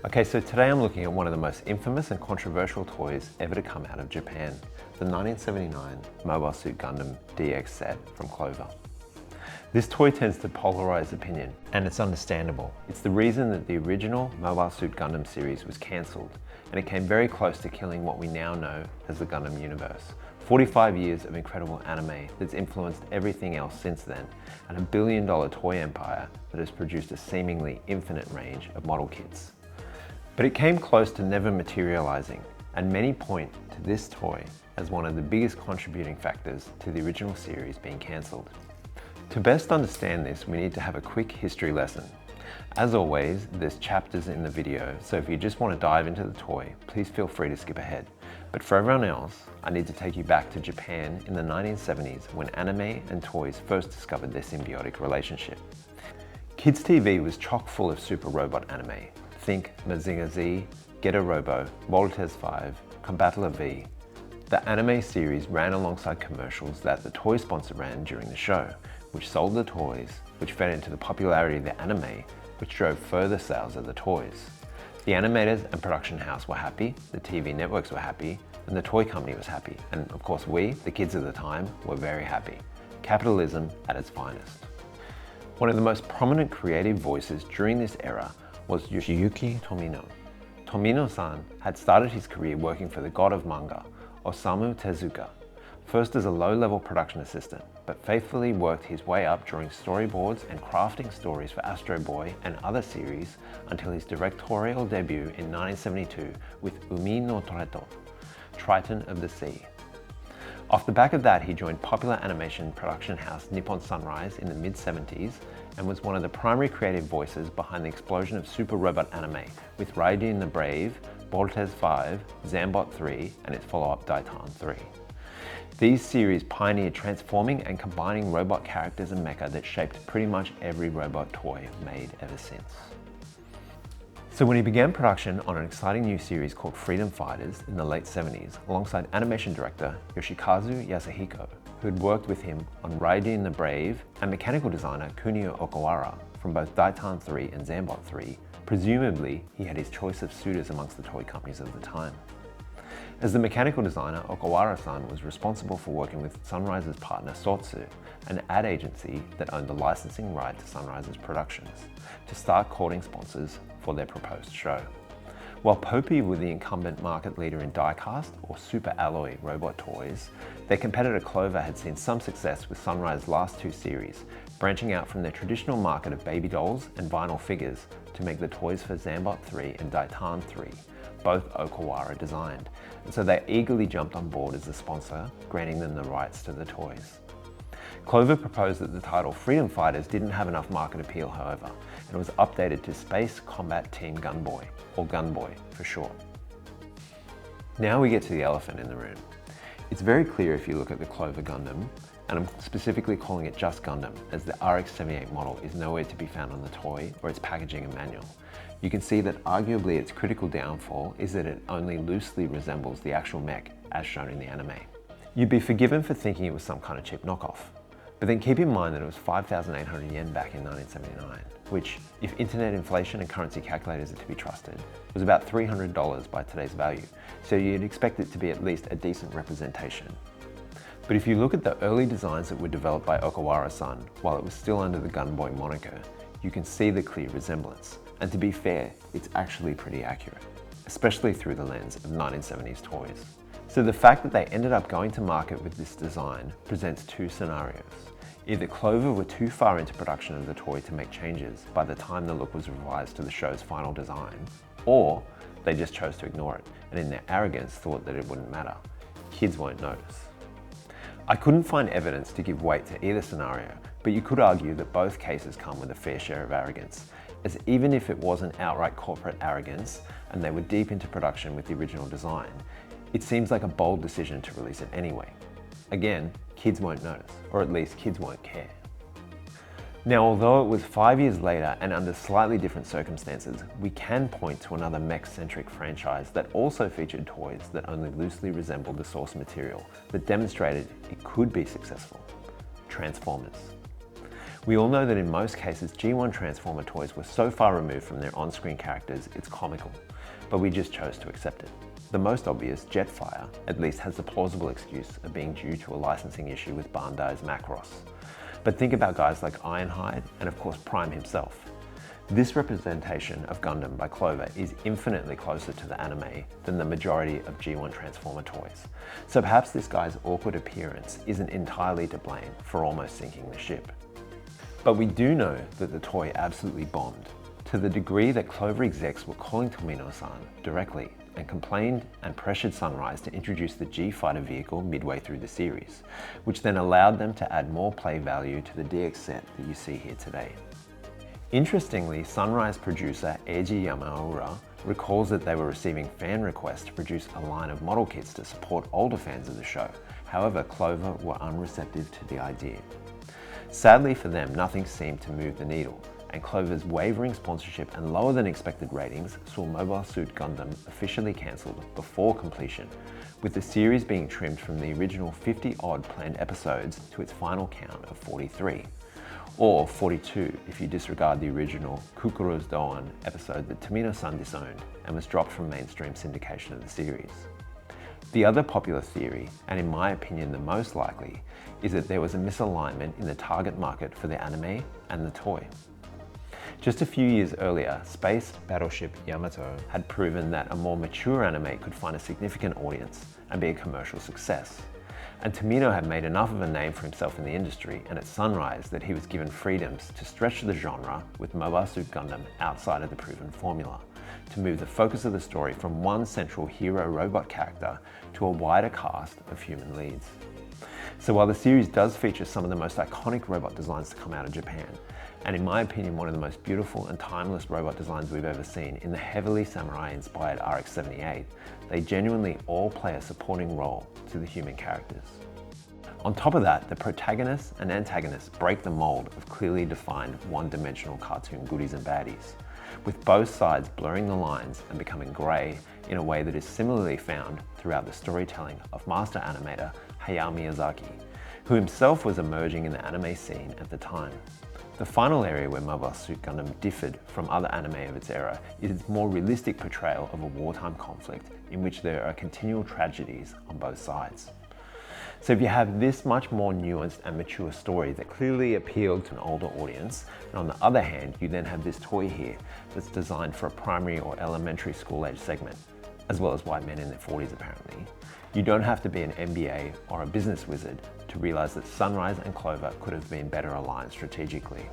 Okay, so today I'm looking at one of the most infamous and controversial toys ever to come out of Japan, the 1979 Mobile Suit Gundam DX set from Clover. This toy tends to polarize opinion, and it's understandable. It's the reason that the original Mobile Suit Gundam series was cancelled, and it came very close to killing what we now know as the Gundam universe. 45 years of incredible anime that's influenced everything else since then, and $1 billion toy empire that has produced a seemingly infinite range of model kits. But it came close to never materializing, and many point to this toy as one of the biggest contributing factors to the original series being cancelled. To best understand this, we need to have a quick history lesson. As always, there's chapters in the video, so if you just want to dive into the toy, please feel free to skip ahead. But for everyone else, I need to take you back to Japan in the 1970s when anime and toys first discovered their symbiotic relationship. Kids TV was chock full of super robot anime. Think Mazinger Z, Getter Robo, Voltes 5, Combattler V. The anime series ran alongside commercials that the toy sponsor ran during the show, which sold the toys, which fed into the popularity of the anime, which drove further sales of the toys. The animators and production house were happy, the TV networks were happy, and the toy company was happy. And of course we, the kids of the time, were very happy. Capitalism at its finest. One of the most prominent creative voices during this era was Yoshiyuki Tomino. Tomino-san had started his career working for the god of manga, Osamu Tezuka, first as a low-level production assistant, but faithfully worked his way up drawing storyboards and crafting stories for Astro Boy and other series until his directorial debut in 1972 with Umi no Toreto, Triton of the Sea. Off the back of that, he joined popular animation production house Nippon Sunrise in the mid-70s and was one of the primary creative voices behind the explosion of super robot anime with Raiden the Brave, Voltes 5, Zambot 3, and its follow-up Daitan 3. These series pioneered transforming and combining robot characters and mecha that shaped pretty much every robot toy made ever since. So when he began production on an exciting new series called Freedom Fighters in the late 70s, alongside animation director Yoshikazu Yasuhiko, who had worked with him on Raiden the Brave, and mechanical designer Kunio Okawara from both Daitan 3 and Zambot 3, presumably he had his choice of suitors amongst the toy companies of the time. As the mechanical designer, Okawara-san was responsible for working with Sunrise's partner Sotsu, an ad agency that owned the licensing right to Sunrise's productions, to start courting sponsors for their proposed show. While Popey were the incumbent market leader in die-cast or super alloy robot toys, their competitor Clover had seen some success with Sunrise's last two series, branching out from their traditional market of baby dolls and vinyl figures to make the toys for Zambot 3 and Daitan 3, both Okawara designed, and so they eagerly jumped on board as the sponsor, granting them the rights to the toys. Clover proposed that the title Freedom Fighters didn't have enough market appeal, however, and was updated to Space Combat Team Gunboy, or Gunboy for short. Now we get to the elephant in the room. It's very clear if you look at the Clover Gundam, and I'm specifically calling it just Gundam, as the RX-78 model is nowhere to be found on the toy or its packaging and manual. You can see that arguably its critical downfall is that it only loosely resembles the actual mech as shown in the anime. You'd be forgiven for thinking it was some kind of cheap knockoff, but then keep in mind that it was 5,800 yen back in 1979, which, if internet inflation and currency calculators are to be trusted, was about $300 by today's value, so you'd expect it to be at least a decent representation. But if you look at the early designs that were developed by Okawara-san while it was still under the Gunboy moniker, you can see the clear resemblance. And to be fair, it's actually pretty accurate, especially through the lens of 1970s toys. So the fact that they ended up going to market with this design presents two scenarios. Either Clover were too far into production of the toy to make changes by the time the look was revised to the show's final design, or they just chose to ignore it and in their arrogance thought that it wouldn't matter. Kids won't notice. I couldn't find evidence to give weight to either scenario, but you could argue that both cases come with a fair share of arrogance, as even if it wasn't outright corporate arrogance and they were deep into production with the original design, it seems like a bold decision to release it anyway. Again, kids won't notice, or at least kids won't care. Now, although it was 5 years later and under slightly different circumstances, we can point to another mech-centric franchise that also featured toys that only loosely resembled the source material, that demonstrated it could be successful. Transformers. We all know that in most cases, G1 Transformer toys were so far removed from their on-screen characters, it's comical, but we just chose to accept it. The most obvious, Jetfire, at least has the plausible excuse of being due to a licensing issue with Bandai's Macross. But think about guys like Ironhide and of course Prime himself. This representation of Gundam by Clover is infinitely closer to the anime than the majority of G1 Transformer toys. So perhaps this guy's awkward appearance isn't entirely to blame for almost sinking the ship. But we do know that the toy absolutely bombed, to the degree that Clover execs were calling Tomino-san directly and complained and pressured Sunrise to introduce the G-Fighter vehicle midway through the series, which then allowed them to add more play value to the DX set that you see here today. Interestingly, Sunrise producer Eiji Yamaura recalls that they were receiving fan requests to produce a line of model kits to support older fans of the show. However, Clover were unreceptive to the idea. Sadly for them, nothing seemed to move the needle, and Clover's wavering sponsorship and lower than expected ratings saw Mobile Suit Gundam officially cancelled before completion, with the series being trimmed from the original 50-odd planned episodes to its final count of 43. Or 42 if you disregard the original Kukuru's Doan episode that Tomino-san disowned and was dropped from mainstream syndication of the series. The other popular theory, and in my opinion the most likely, is that there was a misalignment in the target market for the anime and the toy. Just a few years earlier, Space Battleship Yamato had proven that a more mature anime could find a significant audience and be a commercial success. And Tomino had made enough of a name for himself in the industry and at Sunrise that he was given freedoms to stretch the genre with Mobile Suit Gundam outside of the proven formula, to move the focus of the story from one central hero robot character to a wider cast of human leads. So while the series does feature some of the most iconic robot designs to come out of Japan, and in my opinion one of the most beautiful and timeless robot designs we've ever seen in the heavily samurai-inspired RX-78, they genuinely all play a supporting role to the human characters. On top of that, the protagonists and antagonists break the mold of clearly defined one-dimensional cartoon goodies and baddies, with both sides blurring the lines and becoming grey in a way that is similarly found throughout the storytelling of master animator Hayao Miyazaki, who himself was emerging in the anime scene at the time. The final area where Mobile Suit Gundam differed from other anime of its era is its more realistic portrayal of a wartime conflict in which there are continual tragedies on both sides. So if you have this much more nuanced and mature story that clearly appealed to an older audience, and on the other hand, you then have this toy here that's designed for a primary or elementary school age segment, as well as white men in their 40s apparently, you don't have to be an MBA or a business wizard to realize that Sunrise and Clover could have been better aligned strategically.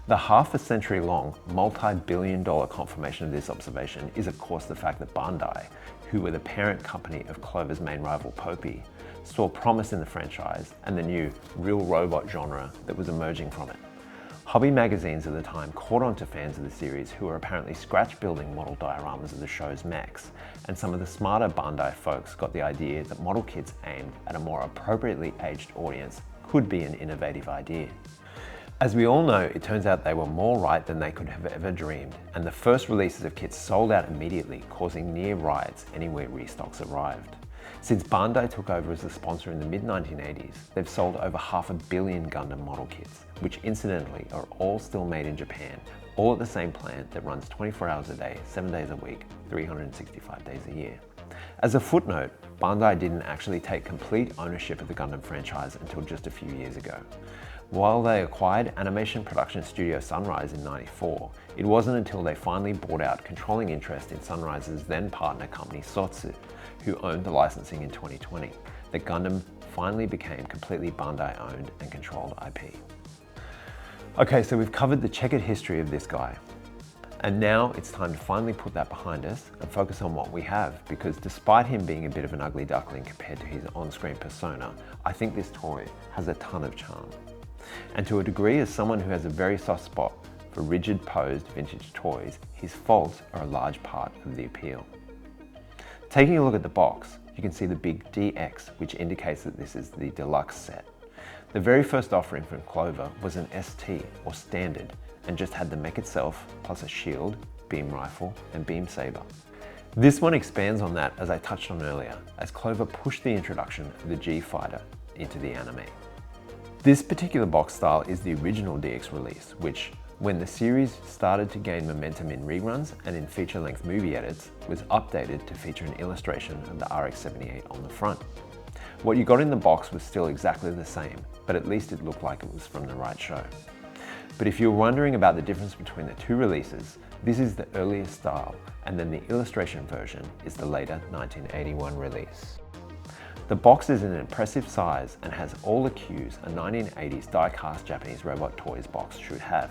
The half a century long, multi-billion-dollar confirmation of this observation is of course the fact that Bandai, who were the parent company of Clover's main rival Popey, saw promise in the franchise and the new real robot genre that was emerging from it. Hobby magazines at the time caught on to fans of the series who were apparently scratch-building model dioramas of the show's mechs, and some of the smarter Bandai folks got the idea that model kits aimed at a more appropriately aged audience could be an innovative idea. As we all know, it turns out they were more right than they could have ever dreamed, and the first releases of kits sold out immediately, causing near riots anywhere restocks arrived. Since Bandai took over as the sponsor in the mid-1980s, they've sold over 500 million Gundam model kits, which incidentally are all still made in Japan, all at the same plant that runs 24 hours a day, 7 days a week, 365 days a year. As a footnote, Bandai didn't actually take complete ownership of the Gundam franchise until just a few years ago. While they acquired animation production studio Sunrise in '94, it wasn't until they finally bought out controlling interest in Sunrise's then partner company Sotsu, who owned the licensing in 2020, that Gundam finally became completely Bandai owned and controlled IP. Okay, so we've covered the checkered history of this guy. And now it's time to finally put that behind us and focus on what we have, because despite him being a bit of an ugly duckling compared to his on-screen persona, I think this toy has a ton of charm. And to a degree, as someone who has a very soft spot for rigid posed vintage toys, his faults are a large part of the appeal. Taking a look at the box, you can see the big DX, which indicates that this is the deluxe set. The very first offering from Clover was an ST, or standard, and just had the mech itself, plus a shield, beam rifle, and beam saber. This one expands on that, as I touched on earlier, as Clover pushed the introduction of the G-Fighter into the anime. This particular box style is the original DX release, which, when the series started to gain momentum in reruns and in feature-length movie edits, was updated to feature an illustration of the RX-78 on the front. What you got in the box was still exactly the same, but at least it looked like it was from the right show. But if you're wondering about the difference between the two releases, this is the earliest style, and then the illustration version is the later 1981 release. The box is an impressive size and has all the cues a 1980s die-cast Japanese robot toys box should have.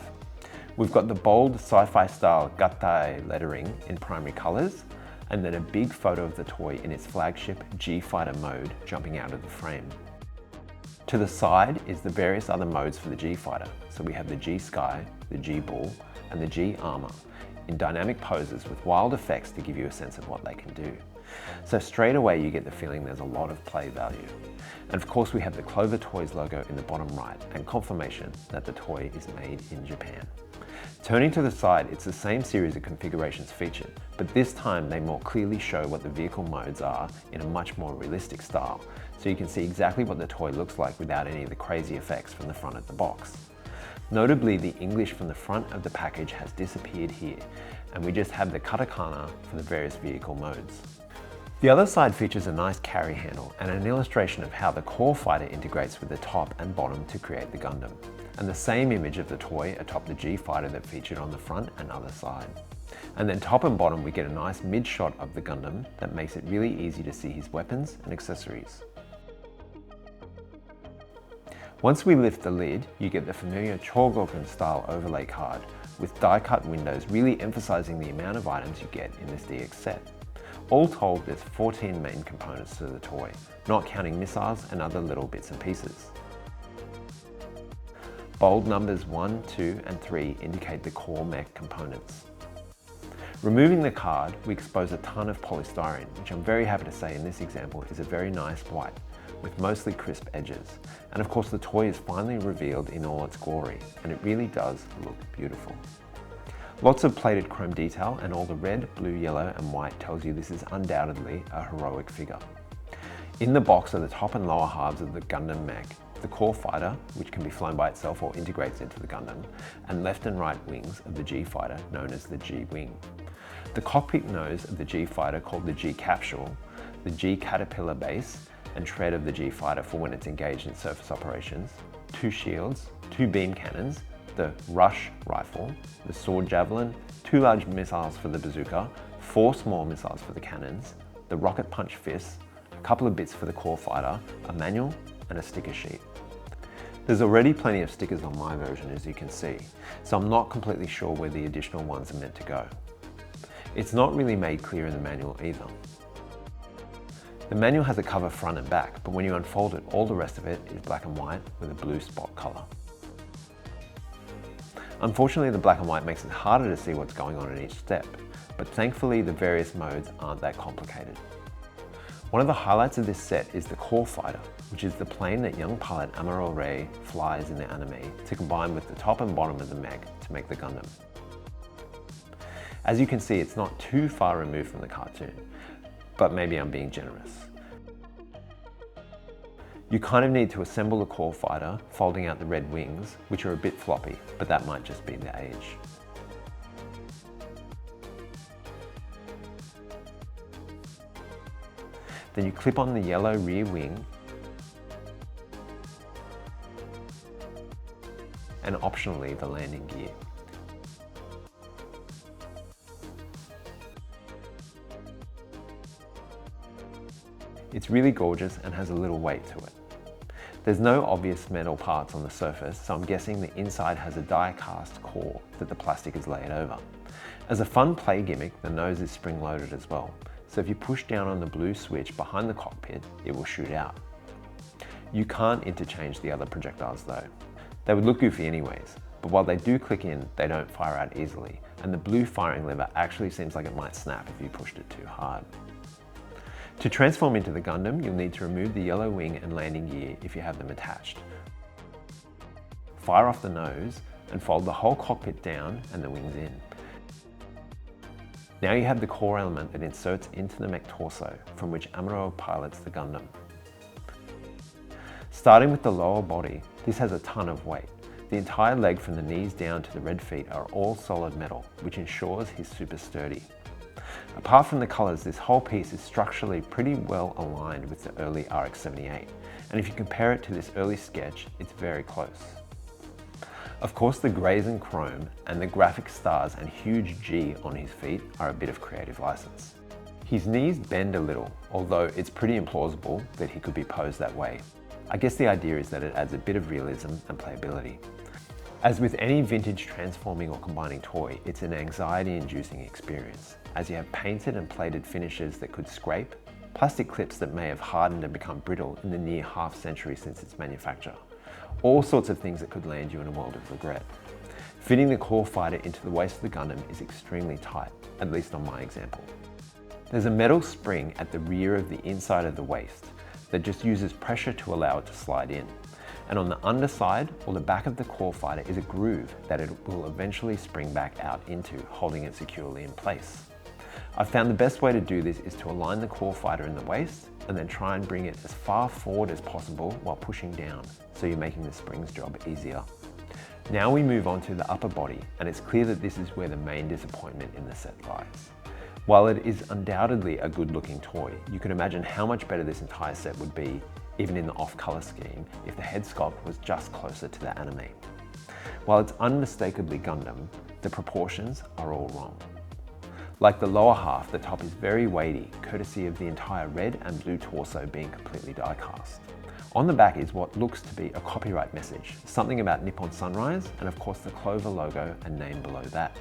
We've got the bold sci-fi style Gattai lettering in primary colours, and then a big photo of the toy in its flagship G-Fighter mode jumping out of the frame. To the side is the various other modes for the G-Fighter, so we have the G-Sky, the G-Buul, and the G-Armour in dynamic poses with wild effects to give you a sense of what they can do. So straight away you get the feeling there's a lot of play value. And of course we have the Clover Toys logo in the bottom right and confirmation that the toy is made in Japan. Turning to the side, it's the same series of configurations featured, but this time they more clearly show what the vehicle modes are in a much more realistic style, so you can see exactly what the toy looks like without any of the crazy effects from the front of the box. Notably, the English from the front of the package has disappeared here, and we just have the katakana for the various vehicle modes. The other side features a nice carry handle and an illustration of how the core fighter integrates with the top and bottom to create the Gundam, and the same image of the toy atop the G-Fighter that featured on the front and other side. And then top and bottom we get a nice mid-shot of the Gundam that makes it really easy to see his weapons and accessories. Once we lift the lid, you get the familiar Chogoku style overlay card with die-cut windows really emphasizing the amount of items you get in this DX set. All told, there's 14 main components to the toy, not counting missiles and other little bits and pieces. Bold numbers 1, 2, and 3 indicate the core mech components. Removing the card, we expose a ton of polystyrene, which I'm very happy to say in this example is a very nice white, with mostly crisp edges. And of course the toy is finally revealed in all its glory, and it really does look beautiful. Lots of plated chrome detail, and all the red, blue, yellow and white tells you this is undoubtedly a heroic figure. In the box are the top and lower halves of the Gundam mech, the core fighter, which can be flown by itself or integrates into the Gundam, and left and right wings of the G-Fighter, known as the G-Wing. The cockpit nose of the G-Fighter, called the G-Capsule, the G-Caterpillar base and tread of the G-Fighter for when it's engaged in surface operations, 2 shields, 2 beam cannons, the Rush rifle, the Sword Javelin, 2 large missiles for the bazooka, 4 small missiles for the cannons, the Rocket Punch fists, a couple of bits for the core fighter, a manual and a sticker sheet. There's already plenty of stickers on my version, as you can see, so I'm not completely sure where the additional ones are meant to go. It's not really made clear in the manual either. The manual has a cover front and back, but when you unfold it, all the rest of it is black and white with a blue spot color. Unfortunately, the black and white makes it harder to see what's going on in each step, but thankfully the various modes aren't that complicated. One of the highlights of this set is the core fighter, which is the plane that young pilot Amuro Ray flies in the anime to combine with the top and bottom of the mech to make the Gundam. As you can see, it's not too far removed from the cartoon, but maybe I'm being generous. You kind of need to assemble the core fighter, folding out the red wings, which are a bit floppy, but that might just be the age. Then you clip on the yellow rear wing and optionally the landing gear. It's really gorgeous and has a little weight to it. There's no obvious metal parts on the surface, so I'm guessing the inside has a die-cast core that the plastic is laid over. As a fun play gimmick, the nose is spring-loaded as well, so if you push down on the blue switch behind the cockpit, it will shoot out. You can't interchange the other projectiles though. They would look goofy anyways, but while they do click in, they don't fire out easily, and the blue firing lever actually seems like it might snap if you pushed it too hard. To transform into the Gundam, you'll need to remove the yellow wing and landing gear if you have them attached. Fire off the nose and fold the whole cockpit down and the wings in. Now you have the core element that inserts into the mech torso, from which Amuro pilots the Gundam. Starting with the lower body, this has a ton of weight. The entire leg from the knees down to the red feet are all solid metal, which ensures he's super sturdy. Apart from the colours, this whole piece is structurally pretty well aligned with the early RX-78, and if you compare it to this early sketch, it's very close. Of course, the greys and chrome and the graphic stars and huge G on his feet are a bit of creative license. His knees bend a little, although it's pretty implausible that he could be posed that way. I guess the idea is that it adds a bit of realism and playability. As with any vintage transforming or combining toy, it's an anxiety-inducing experience, as you have painted and plated finishes that could scrape, plastic clips that may have hardened and become brittle in the near half century since its manufacture, all sorts of things that could land you in a world of regret. Fitting the core fighter into the waist of the Gundam is extremely tight, at least on my example. There's a metal spring at the rear of the inside of the waist that just uses pressure to allow it to slide in. And on the underside or the back of the core fighter is a groove that it will eventually spring back out into, holding it securely in place. I've found the best way to do this is to align the core fighter in the waist and then try and bring it as far forward as possible while pushing down, so you're making the spring's job easier. Now we move on to the upper body, and it's clear that this is where the main disappointment in the set lies. While it is undoubtedly a good looking toy, you can imagine how much better this entire set would be, even in the off-color scheme, if the head sculpt was just closer to the anime. While it's unmistakably Gundam, the proportions are all wrong. Like the lower half, the top is very weighty, courtesy of the entire red and blue torso being completely die-cast. On the back is what looks to be a copyright message, something about Nippon Sunrise, and of course the Clover logo and name below that.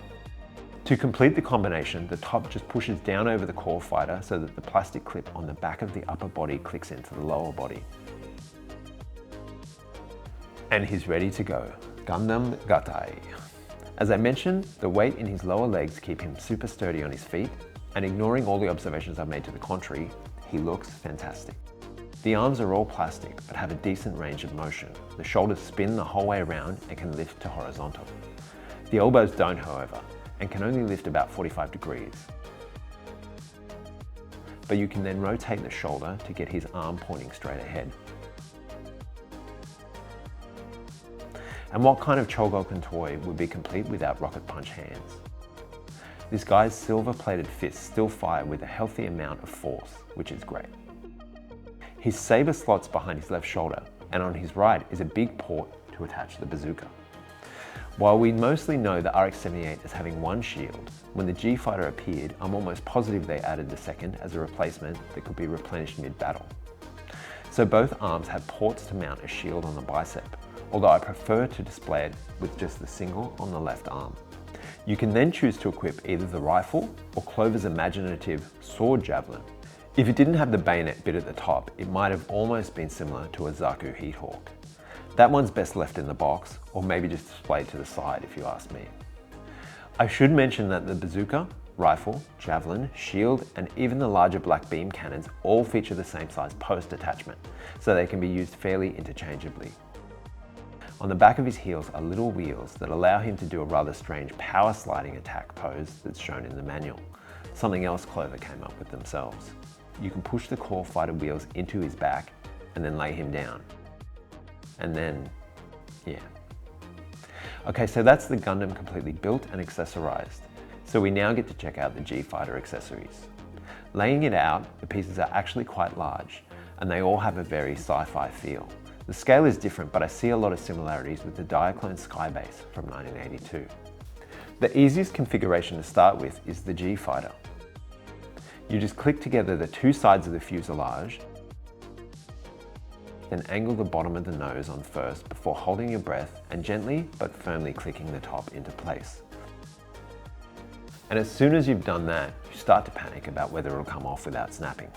To complete the combination, the top just pushes down over the core fighter so that the plastic clip on the back of the upper body clicks into the lower body. And he's ready to go. Gundam Gatai. As I mentioned, the weight in his lower legs keep him super sturdy on his feet, and ignoring all the observations I've made to the contrary, he looks fantastic. The arms are all plastic, but have a decent range of motion. The shoulders spin the whole way around and can lift to horizontal. The elbows don't, however, and can only lift about 45 degrees. But you can then rotate the shoulder to get his arm pointing straight ahead. And what kind of Chogokin toy would be complete without rocket punch hands? This guy's silver-plated fists still fire with a healthy amount of force, which is great. His saber slots behind his left shoulder, and on his right is a big port to attach the bazooka. While we mostly know the RX-78 as having one shield, when the G-Fighter appeared, I'm almost positive they added the second as a replacement that could be replenished mid-battle. So both arms have ports to mount a shield on the bicep, although I prefer to display it with just the single on the left arm. You can then choose to equip either the rifle or Clover's imaginative sword javelin. If it didn't have the bayonet bit at the top, it might have almost been similar to a Zaku Heat Hawk. That one's best left in the box, or maybe just displayed to the side if you ask me. I should mention that the bazooka, rifle, javelin, shield, and even the larger black beam cannons all feature the same size post attachment, so they can be used fairly interchangeably. On the back of his heels are little wheels that allow him to do a rather strange power sliding attack pose that's shown in the manual, something else Clover came up with themselves. You can push the core fighter wheels into his back and then lay him down. And then, yeah. Okay, so that's the Gundam completely built and accessorized. So we now get to check out the G-Fighter accessories. Laying it out, the pieces are actually quite large, and they all have a very sci-fi feel. The scale is different, but I see a lot of similarities with the Diaclone Skybase from 1982. The easiest configuration to start with is the G-Fighter. You just click together the two sides of the fuselage, then angle the bottom of the nose on first before holding your breath and gently but firmly clicking the top into place. And as soon as you've done that, you start to panic about whether it'll come off without snapping.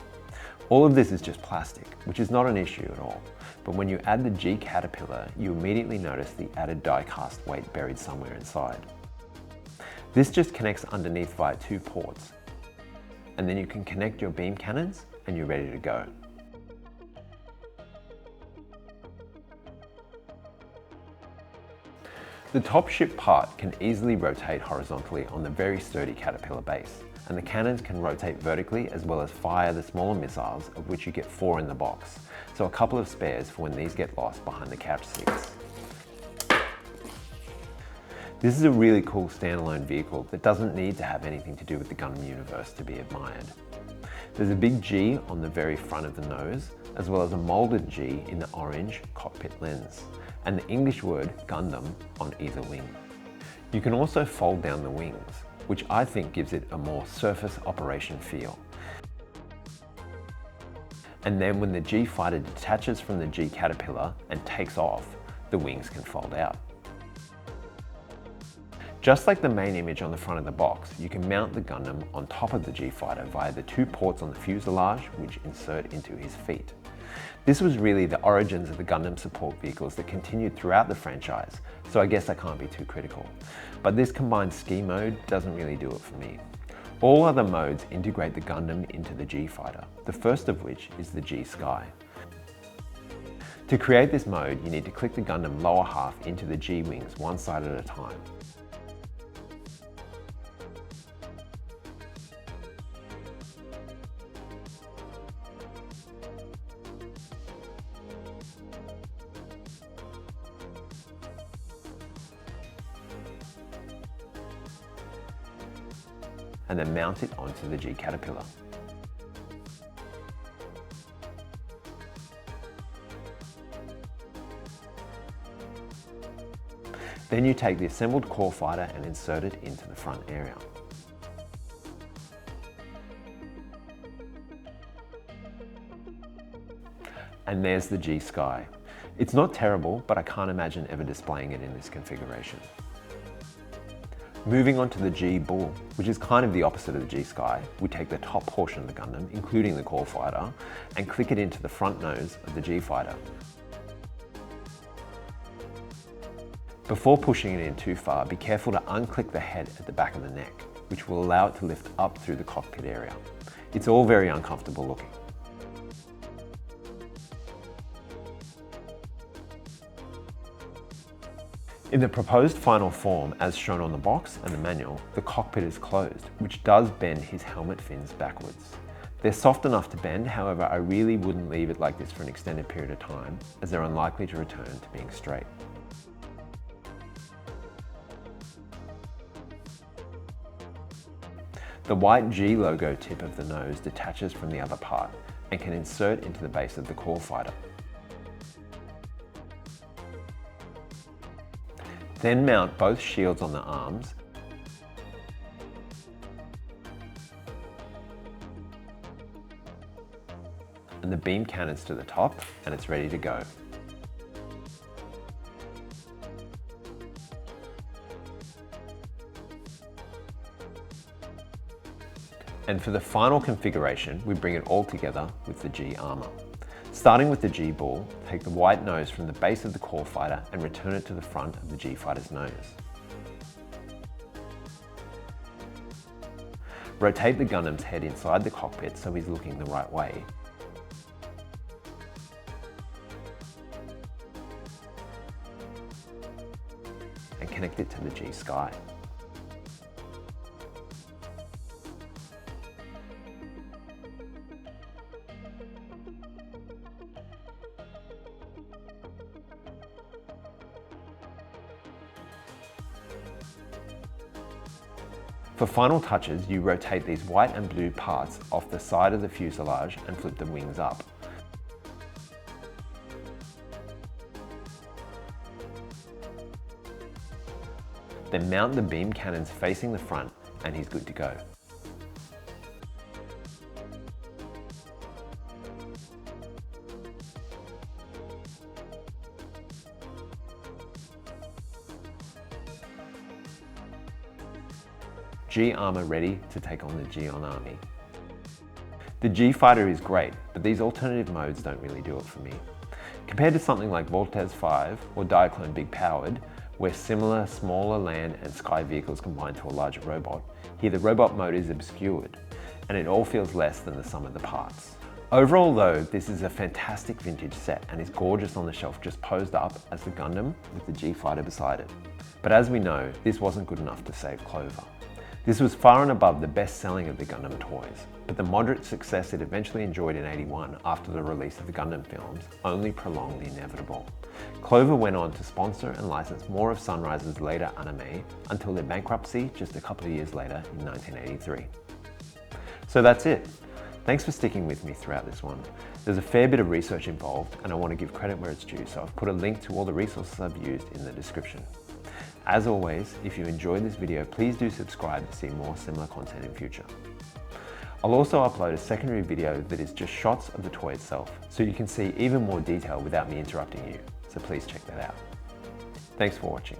All of this is just plastic, which is not an issue at all. But when you add the G-Caterpillar, you immediately notice the added die-cast weight buried somewhere inside. This just connects underneath via two ports, and then you can connect your beam cannons and you're ready to go. The top ship part can easily rotate horizontally on the very sturdy Caterpillar base, and the cannons can rotate vertically as well as fire the smaller missiles, of which you get 4 in the box, so a couple of spares for when these get lost behind the couch seats. This is a really cool standalone vehicle that doesn't need to have anything to do with the Gundam universe to be admired. There's a big G on the very front of the nose, as well as a molded G in the orange cockpit lens, and the English word Gundam on either wing. You can also fold down the wings, which I think gives it a more surface operation feel. And then when the G fighter detaches from the G caterpillar and takes off, the wings can fold out. Just like the main image on the front of the box, you can mount the Gundam on top of the G-Fighter via the 2 ports on the fuselage, which insert into his feet. This was really the origins of the Gundam support vehicles that continued throughout the franchise, so I guess I can't be too critical. But this combined ski mode doesn't really do it for me. All other modes integrate the Gundam into the G-Fighter, the first of which is the G-Sky. To create this mode, you need to click the Gundam lower half into the G-wings one side at a time. And then mount it onto the G caterpillar. Then you take the assembled core fighter and insert it into the front area. And there's the G-Sky. It's not terrible, but I can't imagine ever displaying it in this configuration. Moving on to the G-Buul, which is kind of the opposite of the G-Sky, we take the top portion of the Gundam, including the core fighter, and click it into the front nose of the G-Fighter. Before pushing it in too far, be careful to unclick the head at the back of the neck, which will allow it to lift up through the cockpit area. It's all very uncomfortable looking. In the proposed final form, as shown on the box and the manual, the cockpit is closed, which does bend his helmet fins backwards. They're soft enough to bend, however, I really wouldn't leave it like this for an extended period of time, as they're unlikely to return to being straight. The white G logo tip of the nose detaches from the other part and can insert into the base of the core fighter. Then mount both shields on the arms and the beam cannons to the top, and it's ready to go. And for the final configuration, we bring it all together with the G-Armour. Starting with the G-Buul, take the white nose from the base of the core fighter and return it to the front of the G-Fighter's nose. Rotate the Gundam's head inside the cockpit so he's looking the right way. And connect it to the G-Sky. For final touches, you rotate these white and blue parts off the side of the fuselage and flip the wings up. Then mount the beam cannons facing the front and he's good to go. G-Armour ready to take on the G-On Army. The G-Fighter is great, but these alternative modes don't really do it for me. Compared to something like Voltes 5 or Diaclone Big Powered, where similar smaller land and sky vehicles combine to a larger robot, here the robot mode is obscured, and it all feels less than the sum of the parts. Overall though, this is a fantastic vintage set and is gorgeous on the shelf just posed up as the Gundam with the G-Fighter beside it. But as we know, this wasn't good enough to save Clover. This was far and above the best selling of the Gundam toys, but the moderate success it eventually enjoyed in '81 after the release of the Gundam films only prolonged the inevitable. Clover went on to sponsor and license more of Sunrise's later anime until their bankruptcy just a couple of years later in 1983. So that's it. Thanks for sticking with me throughout this one. There's a fair bit of research involved and I want to give credit where it's due, so I've put a link to all the resources I've used in the description. As always, if you enjoyed this video, please do subscribe to see more similar content in future. I'll also upload a secondary video that is just shots of the toy itself, so you can see even more detail without me interrupting you, so please check that out. Thanks for watching.